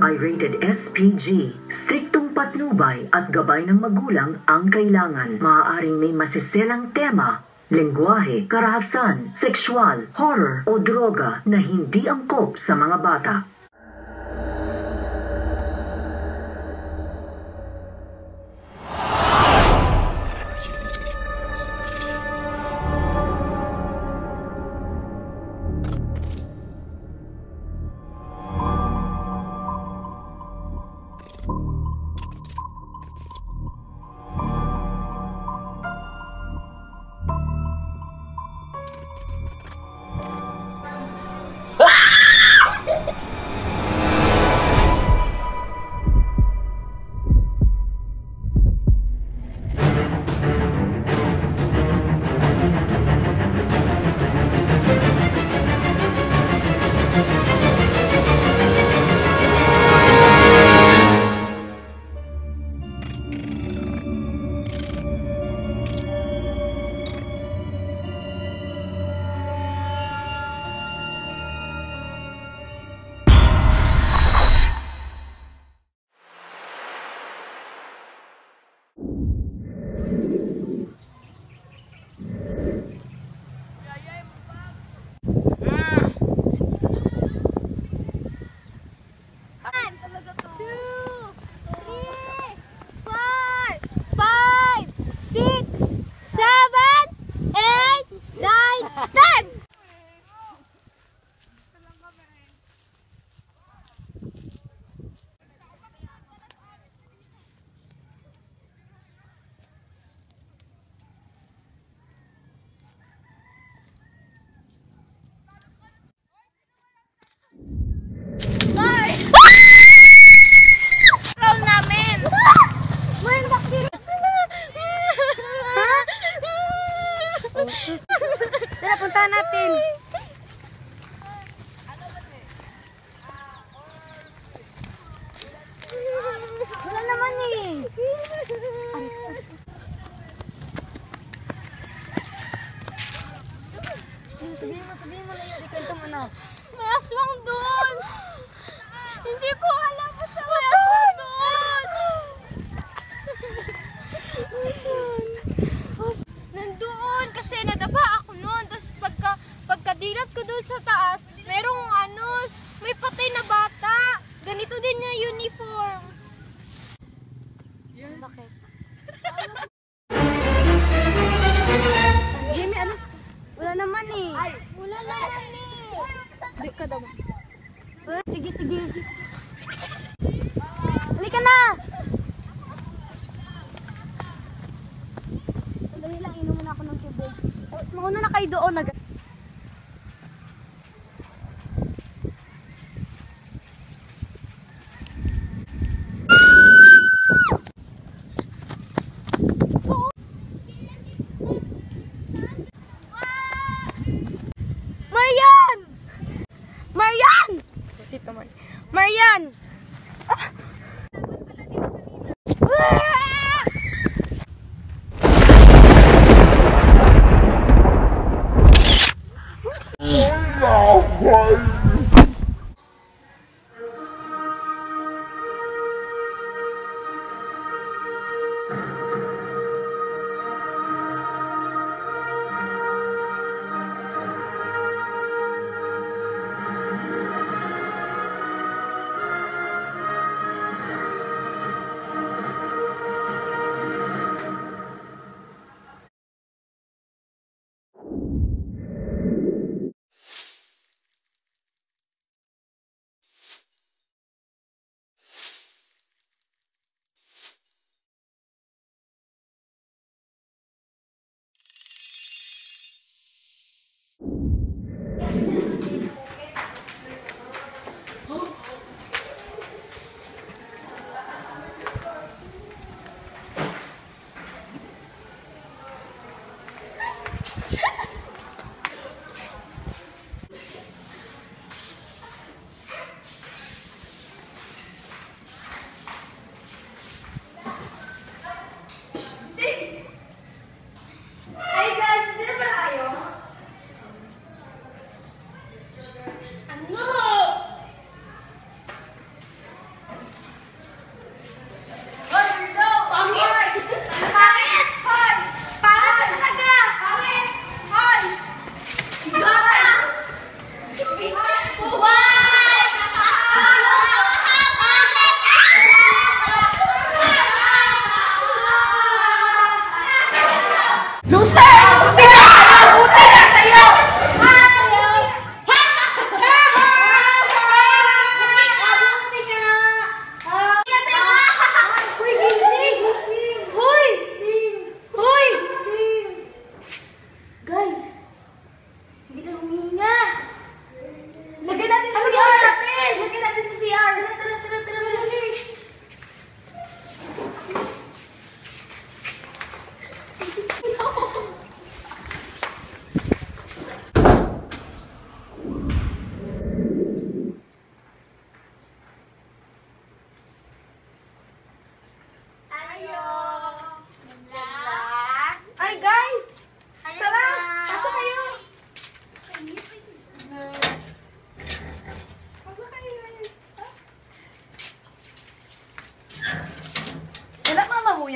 ay rated SPG. Striktong patnubay at gabay ng magulang ang kailangan. Maaaring may masiselang tema, lengguwahe, karahasan, sexual, horror o droga na hindi angkop sa mga bata. Tara, puntahan natin. Wala naman eh. Sabihin mo na yun. Ikwento mo na. May aswang doon! Hindi ko alam basta may aswang doon! Nandoon kasi nadapa ako noon. Tapos pagkadilat ko doon sa taas, merong may patay na bata. Ganito din niya uniform. Yes. Bakit? Jimmy, alas ka. Wala naman eh. Wala naman eh. Di ka daw. Sige. Halika na! Sandali lang, inom muna ako ng tubig. Tapos mauna na kayo doon. Marian!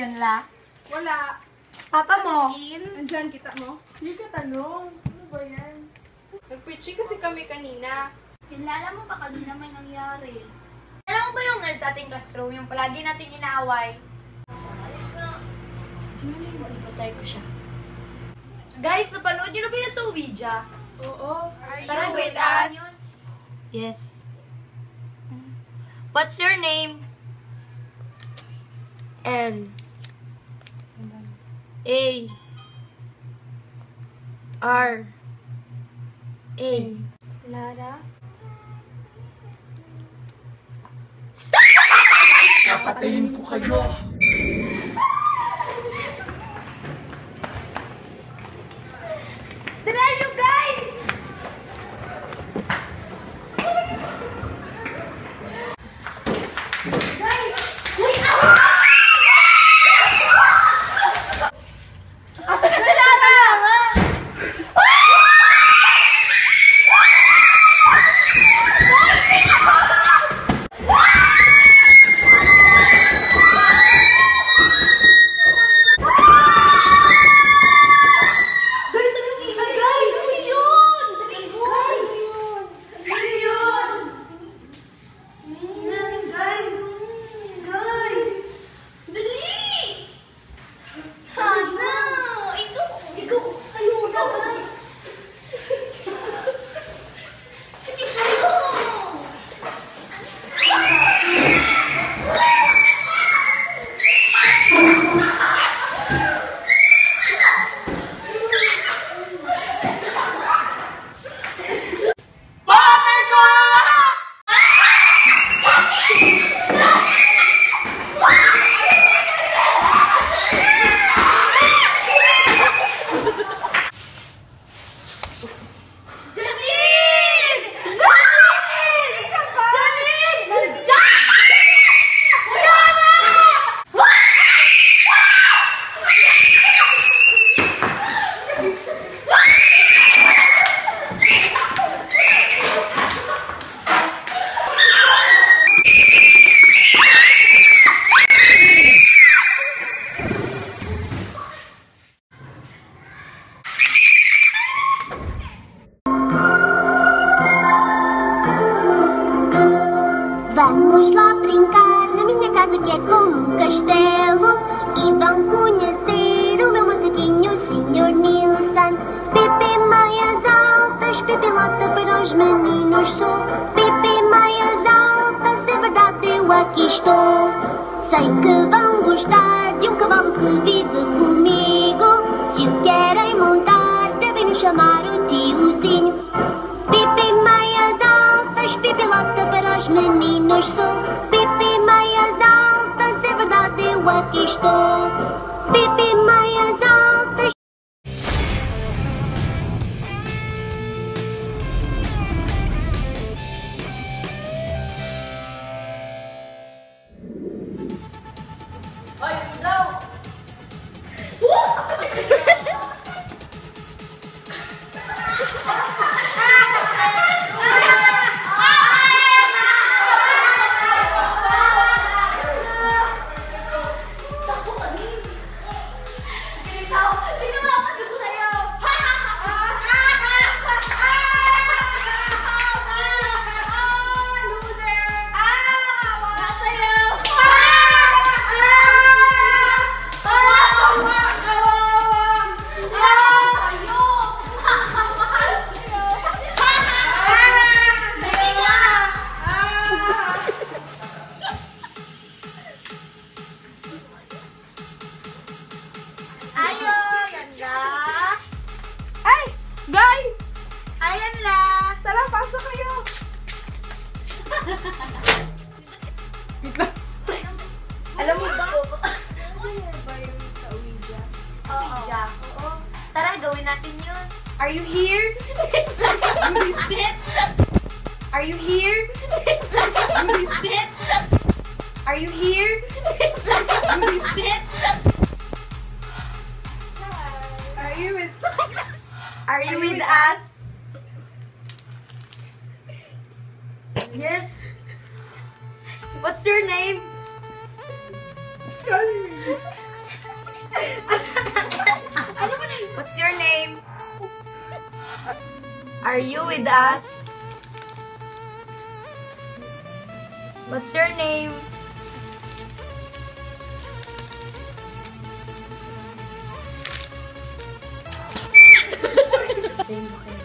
ngayon, La? Wala. Papa mo? Andyan, kita mo? Hindi ka tanong. Ano ba yan? Nag-preaching kasi kami kanina. Kilala mo ba kanina may nangyari? Alam mo ba yung nerd sa ating classroom, yung palagi natin inaaway? Patay ko siya. Guys, napanood niyo na ba yung sa Ouija? Oo. Tara, with us. Yes. What's your name? L. A. R. A. Lara. Papatayin ko kayo! Tara, you guys! Asa ka sila? Lara! Guys, anong ingay, guys? Ano yun? Guys! Ano yun? Ingay, guys! Guys! Dali! Hana! Ikaw, ano muna, guys? Janine! Janine! Janine! Vamos lá brincar na minha casa que é como um castelo. E vão conhecer o meu macaquinho, o Sr. Nilson. Pipi meias altas, pipilota para os meninos sou. Pipi meias altas, é verdade, eu aqui estou. Sei que vão gostar de um cavalo que vive comigo. Se o querem montar, devem nos chamar o tiozinho. Pipi meias altas, pipilota para os meninos sou. Pipi meias altas, é verdade, eu aqui estou. Pipi meias altas. Guys! Ayan la! Tara, pasok kayo! Alam mo ba? Ouija. Oo. Tara, gawin natin yun. Are you here? Sit! Are you here? Sit! Are you here? Sit! Are you with... Are you with us? Yes. What's your name? What's your name? Are you with us? What's your name? Thank you.